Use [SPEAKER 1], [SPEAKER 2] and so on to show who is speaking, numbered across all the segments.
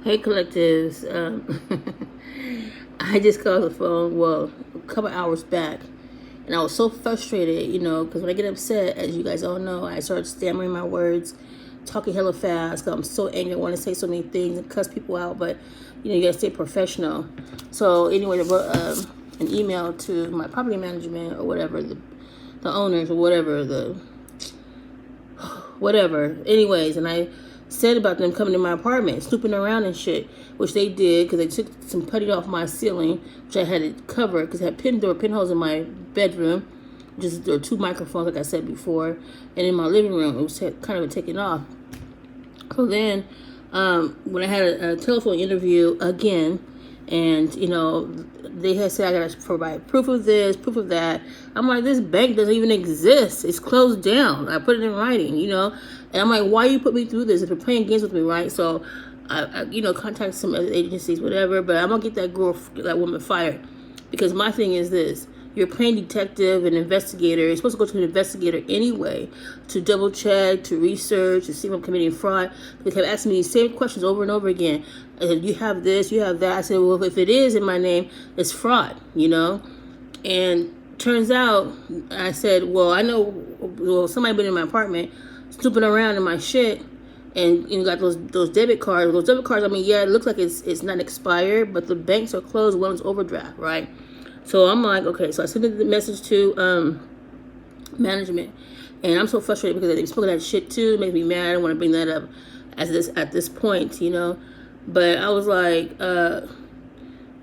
[SPEAKER 1] Hey collectives, I just got off the phone, well, a couple hours back, and I was so frustrated, because when I get upset, as you guys all know, I start stammering my words, talking hella fast, because I'm so angry, I want to say so many things and cuss people out, but, you gotta stay professional. So anyway, I wrote an email to my property management or whatever, the owners or whatever. Anyways, and I said about them coming to my apartment, snooping around and shit, which they did because they took some putty off my ceiling, which I had it covered because I had pinholes in my bedroom. There were two microphones, like I said before, and in my living room, it was kind of taken off. So then, when I had a telephone interview again, and they had said I gotta provide proof of this, proof of that. I'm like, this bank doesn't even exist. It's closed down. I put it in writing, and I'm like, why you put me through this? If you're playing games with me, right? So I contacted some other agencies, whatever. But I'm gonna get that woman fired, because my thing is this: you're playing detective and investigator. You're supposed to go to an investigator anyway to double check, to research, to see if I'm committing fraud. They kept asking me these same questions over and over again. I said, you have this, you have that. I said, well, if it is in my name, it's fraud, And turns out, I said, well, I know, somebody been in my apartment, snooping around in my shit, and got those debit cards. Those debit cards, I mean, yeah, it looks like it's not expired, but the banks are closed, one's overdraft, right? So I'm like, okay. So I sent the message to management, and I'm so frustrated because they spoke that shit too. It makes me mad. I don't want to bring that up at this point, But I was like, I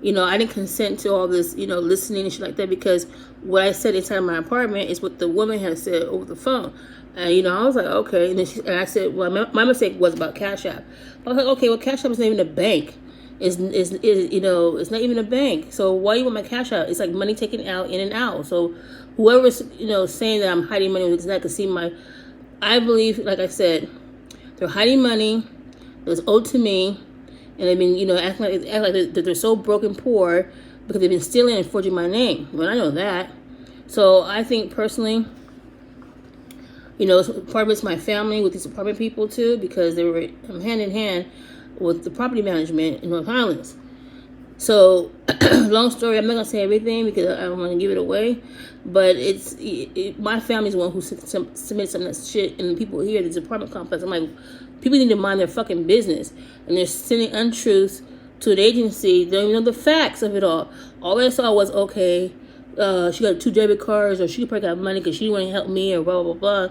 [SPEAKER 1] didn't consent to all this, listening and shit like that, because what I said inside my apartment is what the woman had said over the phone. And, I was like, okay. And then I said, well, my mistake was about Cash App. I was like, okay, well, Cash App is not even a bank. It's not even a bank. So why you want my Cash App? It's like money taken out, in and out. So whoever's, saying that I'm hiding money with that can see I believe, like I said, they're hiding money that was owed to me. And they've been, acting like they're so broken poor because they've been stealing and forging my name. Well, I know that. So I think personally, part of it's my family with these apartment people too, because they were hand in hand with the property management in North Highlands. So, long story, I'm not going to say everything because I don't want to give it away. But my family's the one who submitted some of that shit. And the people here at this apartment complex, I'm like, people need to mind their fucking business. And they're sending untruths to an agency. They don't even know the facts of it all. All I saw was, okay, she got 2 debit cards, or she probably got money because she didn't want to help me, or blah, blah, blah.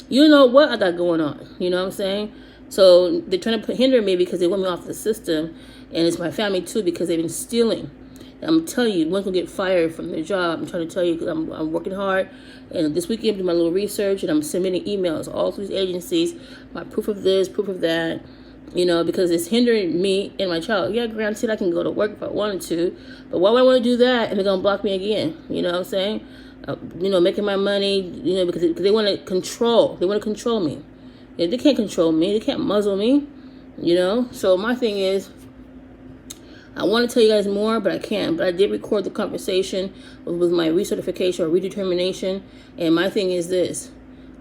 [SPEAKER 1] You know what I got going on. You know what I'm saying? So they're trying to hinder me because they want me off the system. And it's my family too, because they've been stealing. I'm telling you, one's gonna get fired from their job. I'm trying to tell you because I'm working hard. And this weekend, I'm doing my little research, and I'm submitting emails all through these agencies, my proof of this, proof of that, because it's hindering me and my child. Yeah, granted, I can go to work if I wanted to, but why would I want to do that? And they're gonna block me again. You know what I'm saying? Making my money, because they want to control. They want to control me. Yeah, they can't control me. They can't muzzle me. So my thing is, I want to tell you guys more, but I can't. But I did record the conversation with my recertification or redetermination. And my thing is this.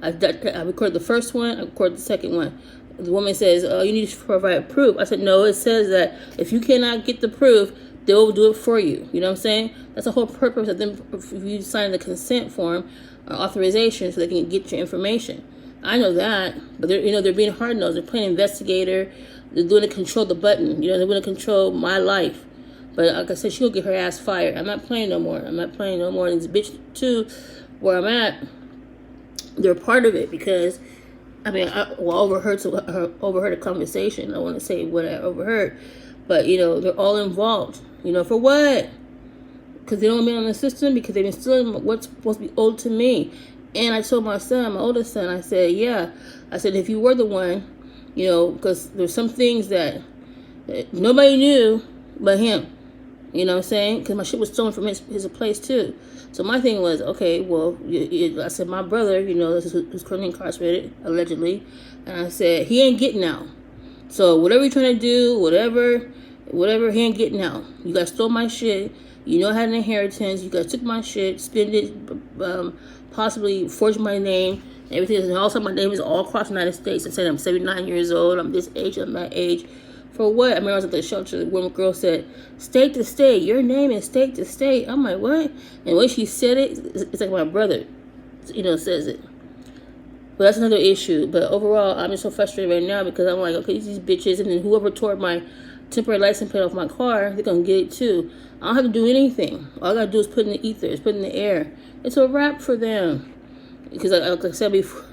[SPEAKER 1] I recorded the first one. I recorded the second one. The woman says, oh, you need to provide proof. I said, no, it says that if you cannot get the proof, they will do it for you. You know what I'm saying? That's the whole purpose of them. If you sign the consent form or authorization so they can get your information. I know that, but they're being hard-nosed. They're playing investigator. They're doing to control the button. They're going to control my life. But like I said, she'll get her ass fired. I'm not playing no more. And this bitch, too, where I'm at, they're part of it because, I overheard a conversation. I don't want to say what I overheard. But, they're all involved. For what? Because they don't want me on the system, because they've been stealing what's supposed to be owed to me. And I told my son, my oldest son, I said, yeah. I said, if you were the one, because there's some things that nobody knew but him. You know what I'm saying? Because my shit was stolen from his place, too. So my thing was, okay, well, I said, my brother, this is who's currently incarcerated, allegedly. And I said, he ain't getting out. So whatever you're trying to do, whatever, he ain't getting out. You guys stole my shit. I had an inheritance. You guys took my shit, spent it, possibly forged my name, everything. And also my name is all across the United States. I said I'm 79 years old. I'm this age. I'm that age. For what? I mean, I was at the shelter. One girl said, "State to state. Your name is state to state." I'm like, what? And the way she said it, it's like my brother, says it. But that's another issue. But overall, I'm just so frustrated right now because I'm like, okay, these bitches, and then whoever tore my temporary license plate off my car, they're going to get it too. I don't have to do anything. All I got to do is put in the ether, put in the air. It's a wrap for them. Because like I said before,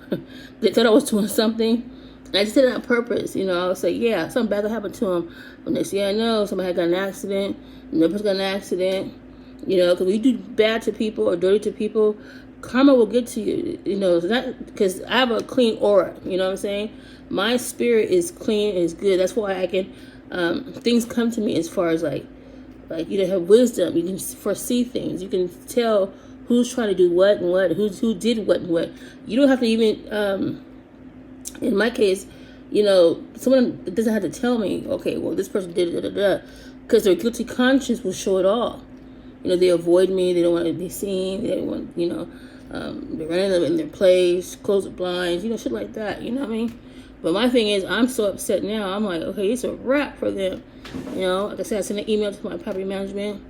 [SPEAKER 1] they thought I was doing something. And I just did it on purpose. I was like, yeah, something bad happened to him. But next thing I know, somebody had got an accident. Another person got an accident. Because when you do bad to people or dirty to people, karma will get to you. Because I have a clean aura. You know what I'm saying? My spirit is clean, is good. That's why I can, things come to me as far as like you have wisdom. You can foresee things. You can tell who's trying to do what and what, who did what and what. You don't have to even, in my case, someone doesn't have to tell me, okay, well, this person did it, because their guilty conscience will show it all. They avoid me. They don't want to be seen. They don't want, they're running in their place, close the blinds, shit like that. You know what I mean? But my thing is, I'm so upset now. I'm like, okay, it's a wrap for them. Like I said, I sent an email to my property management,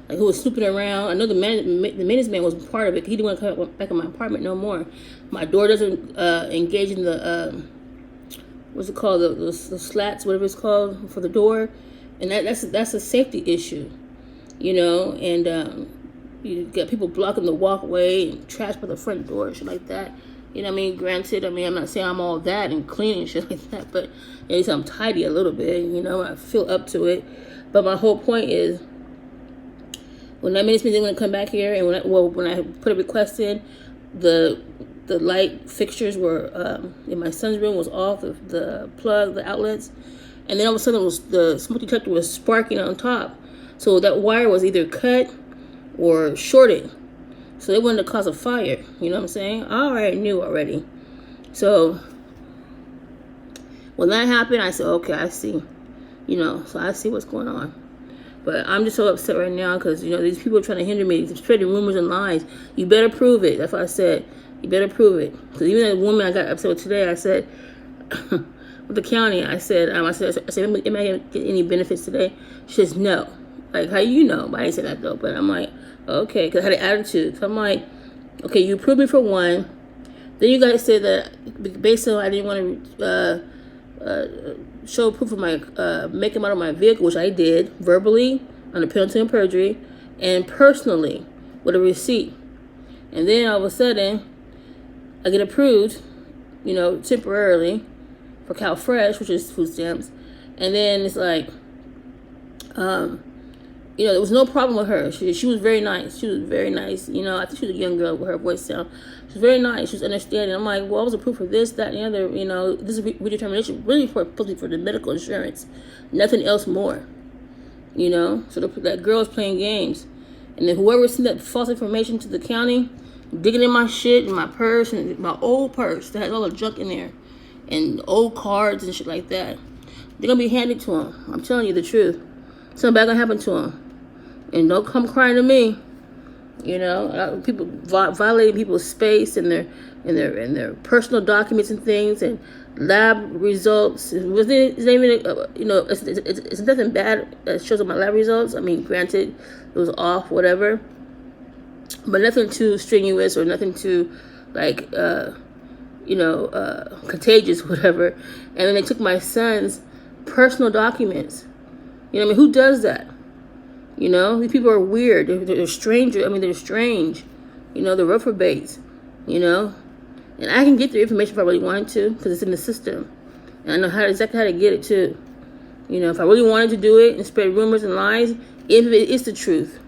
[SPEAKER 1] who was snooping around. I know the maintenance man was part of it. He didn't want to come back in my apartment no more. My door doesn't engage in the what's it called, the slats, whatever it's called for the door, and that's a safety issue, and you got people blocking the walkway and trash by the front door, shit like that. You know what I mean? Granted, I'm not saying I'm all that and clean and shit like that, but at least I'm tidy a little bit. I feel up to it. But my whole point is, when that ministry didn't want to come back here, and when I put a request in, the light fixtures were in my son's room was off, the plug, the outlets, and then all of a sudden the smoke detector was sparking on top, so that wire was either cut or shorted, so they wanted to cause a fire. You know what I'm saying? I already knew already. So when that happened, I said, okay, I see. So I see what's going on. But I'm just so upset right now because, these people are trying to hinder me, spreading rumors and lies. You better prove it. That's what I said. You better prove it. Because even that woman I got upset with today, I said, with the county, I said, am I going to get any benefits today? She says, no. Like, how you know? But I didn't say that, though. But I'm like, okay, because I had an attitude. So I'm like, okay, you approved me for one. Then you guys said that based on I didn't want to show proof of my making out of my vehicle, which I did verbally under penalty of perjury and personally with a receipt. And then all of a sudden, I get approved, temporarily for Cal Fresh, which is food stamps. And then it's like, there was no problem with her. She was very nice. She was very nice. I think she was a young girl with her voice sound. She was very nice. She was understanding. I'm like, well, I was approved for this, that, and the other. This is redetermination really for the medical insurance. Nothing else more. So that girl is playing games. And then whoever sent that false information to the county, digging in my shit, in my purse, and my old purse that has all the junk in there, and old cards and shit like that, they're going to be handed to them. I'm telling you the truth. Something bad going to happen to them. And don't come crying to me. People violating people's space and their personal documents and things and lab results. It's nothing bad that shows up my lab results. I mean, granted, it was off, whatever, but nothing too strenuous or nothing too contagious, whatever. And then they took my son's personal documents. Who does that? These people are weird. They're strangers. They're strange. They're reprobates. And I can get the information if I really wanted to because it's in the system. And I know exactly how to get it too. If I really wanted to do it and spread rumors and lies, if it is the truth.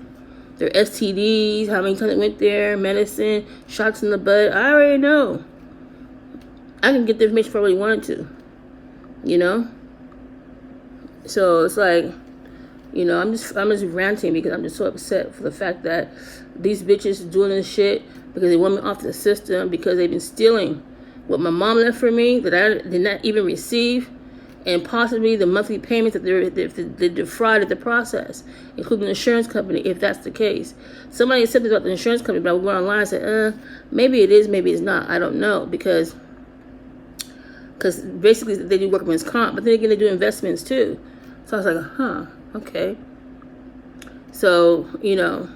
[SPEAKER 1] Their STDs, how many times it went there, medicine, shots in the butt. I already know. I can get the information if I really wanted to. So it's like, I'm just ranting because I'm just so upset for the fact that these bitches doing this shit because they want me off the system because they've been stealing what my mom left for me that I did not even receive, and possibly the monthly payments that they defrauded the process, including the insurance company, if that's the case. Somebody said about the insurance company, but I went online and said, maybe it is, maybe it's not. I don't know because basically they do workman's comp, but then again they do investments too. So I was like, huh, okay. So, you know,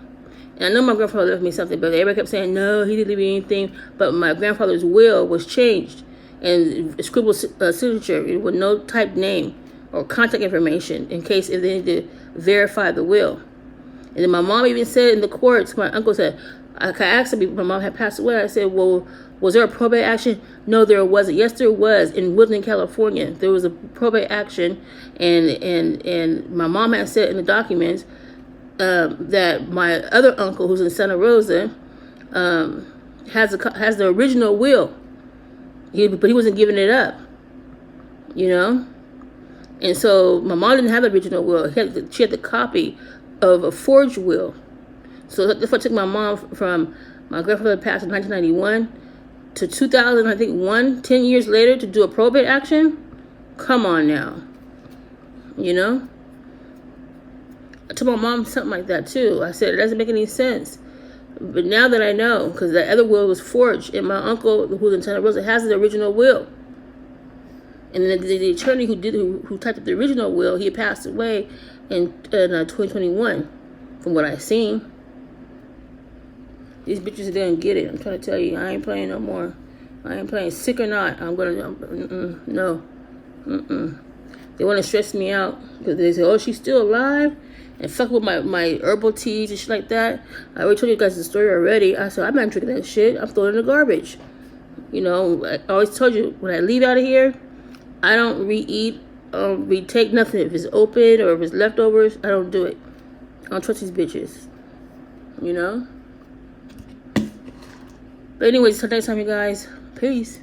[SPEAKER 1] and I know my grandfather left me something, but everybody kept saying, no, he didn't leave me anything. But my grandfather's will was changed and scribbled signature with no typed name or contact information in case if they need to verify the will. And then my mom even said in the courts, my uncle said, I asked him, my mom had passed away. I said, well, was there a probate action? No, there wasn't. Yes, there was in Woodland, California. There was a probate action, and my mom had said in the documents that my other uncle, who's in Santa Rosa, has the original will, but he wasn't giving it up, you know. And so my mom didn't have the original will. She had the copy of a forged will. So that's what took my mom from my grandfather passed in 1991 to 2000, I think 10 years later to do a probate action. Come on now, you know. I told my mom something like that too. I said it doesn't make any sense. But now that I know, because that other will was forged, and my uncle, who's in Santa Rosa, has the original will. And then the attorney who typed up the original will, he had passed away in 2021, from what I seen. These bitches didn't get it. I'm trying to tell you, I ain't playing no more. I ain't playing. Sick or not, I'm gonna no. They want to stress me out because they say, oh, she's still alive, and fuck with my herbal teas and shit like that. I already told you guys the story already. I said, I'm not drinking that shit. I'm throwing it in the garbage. You know, I always told you, when I leave out of here, I don't re-eat, retake nothing. If it's open or if it's leftovers, I don't do it. I don't trust these bitches. You know? But anyways, till next time, you guys. Peace.